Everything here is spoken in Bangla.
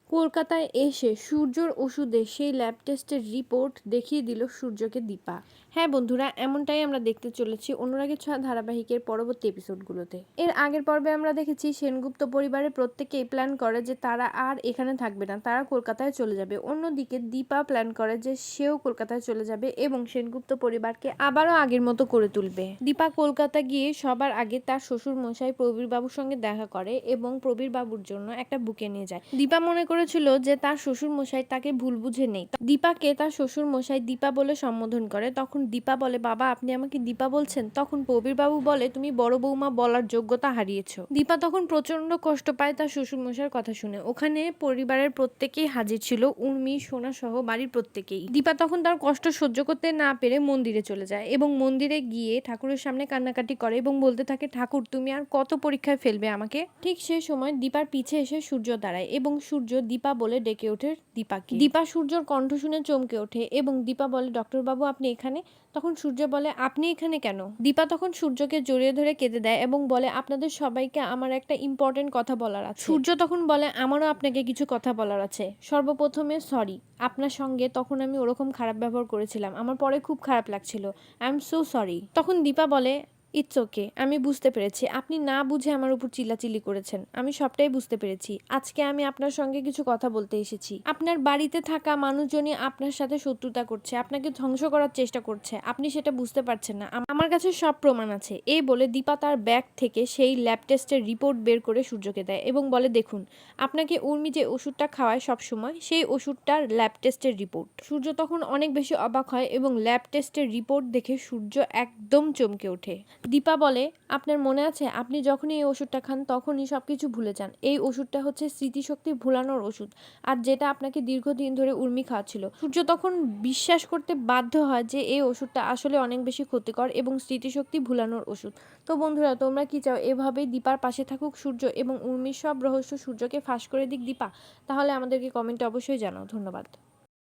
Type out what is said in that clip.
কলকাতায় এসে সূর্যর ওষুধে সেই ল্যাব টেস্টের রিপোর্ট দেখিয়ে দিল সূর্যকে দীপা। হ্যাঁ বন্ধুরা, এমনটাই আমরা দেখতে চলেছি অনুরাগের ছোঁয়া ধারাবাহিকের পরবর্তী এপিসোডগুলোতে। এর আগের পর্বে আমরা দেখেছি সেনগুপ্ত পরিবারের প্রত্যেকেই প্ল্যান করে যে তারা আর এখানে থাকবে না, তারা কলকাতায় চলে যাবে। অন্যদিকে দীপা প্ল্যান করে যে সেও কলকাতায় চলে যাবে এবং সেনগুপ্ত পরিবারকে আবারও আগের মতো করে তুলবে। দীপা কলকাতা গিয়ে সবার আগে তার শ্বশুর মশাই প্রবীর বাবুর সঙ্গে দেখা করে এবং প্রবীর বাবুর জন্য একটা বুকে নিয়ে যায়। দীপা মনে করেছিল যে তার শ্বশুর মশাই তাকে ভুল বুঝে নেই। দীপাকে তার শ্বশুর মশাই দীপা বলে সম্বোধন করে। তখন দীপা বলে, বাবা আপনি আমাকে দীপা বলছেন? তখন প্রবীর বাবু বলে, তুমি বড় বৌমা বলার যোগ্যতা হারিয়েছো। দীপা তখন প্রচন্ড কষ্ট পায় তার শ্বশুর মশাইয়ের কথা শুনে। ওখানে পরিবারের প্রত্যেকেই হাজির ছিল, উর্মি সোনা সহ বাড়ির প্রত্যেকেই। দীপা তখন তার কষ্ট সহ্য করতে না পেরে মন্দিরে চলে যায় এবং মন্দিরে গিয়ে ঠাকুরের সামনে কান্নাকাটি করে এবং বলতে থাকে, ঠাকুর তুমি আর কত পরীক্ষায় ফেলবে আমাকে। ঠিক সে সময় দীপার পিছে এসে সূর্য দাঁড়ায় এবং সূর্য দীপা বলে ডেকে ওঠে দীপাকে। দীপা সূর্যর কণ্ঠ শুনে চমকে ওঠে এবং দীপা বলে, ডক্টর বাবু আপনি এখানে? তখন সূর্য বলে, আপনি এখানে কেন? দীপা তখন সূর্যকে জড়িয়ে ধরে কেঁদে দেয় এবং বলে, আপনাদের সবাইকে আমার একটা ইম্পর্টেন্ট কথা বলার আছে। সূর্য তখন বলে, আমারও আপনাকে কিছু কথা বলার আছে। সর্বপ্রথমে সরি, আপনার সঙ্গে তখন আমি ওরকম খারাপ ব্যবহার করেছিলাম, আমার পরে খুব খারাপ লাগছিল। I am so sorry. তখন দীপা বলে, ইটস ওকে, আমি বুঝতে পেরেছি আপনি না বুঝে আমার উপর চিল্লাচিল্লি করেছেন, আমি সবটাই বুঝতে পেরেছি। আজকে আমি আপনার সঙ্গে কিছু কথা বলতে এসেছি। আপনার বাড়িতে থাকা মানুষজনই আপনার সাথে শত্রুতা করছে, আপনাকে ধ্বংস করার চেষ্টা করছে, আপনি সেটা বুঝতে পারছেন না। আমার কাছে সব প্রমাণ আছে। এই বলে দীপা তার ব্যাগ থেকে সেই ল্যাব টেস্টের রিপোর্ট বের করে সূর্যকে দেয় এবং বলে, দেখুন আপনাকে উর্মি যে ওষুধটা খাওয়ায় সবসময়, সেই ওষুধটার ল্যাব টেস্টের রিপোর্ট। সূর্য তখন অনেক বেশি অবাক হয় এবং ল্যাব টেস্টের রিপোর্ট দেখে সূর্য একদম চমকে ওঠে। দীপা বলে, আপনার মনে আছে আপনি যখনই এই ওষুধটা খান তখনই সবকিছু ভুলে যান। এই ওষুধটা হচ্ছে স্মৃতিশক্তি ভুলানোর ওষুধ, আর যেটা আপনাকে দীর্ঘদিন ধরে উর্মি খাওয়াচ্ছিল। সূর্য তখন বিশ্বাস করতে বাধ্য হয় যে এই ওষুধটা আসলে অনেক বেশি ক্ষতিকর এবং স্মৃতিশক্তি ভুলানোর ওষুধ। তো বন্ধুরা, তোমরা কি চাও এভাবেই দীপার পাশে থাকুক সূর্য এবং উর্মির সব রহস্য সূর্যকে ফাঁস করে দিক দীপা? তাহলে আমাদেরকে কমেন্টে অবশ্যই জানাও। ধন্যবাদ।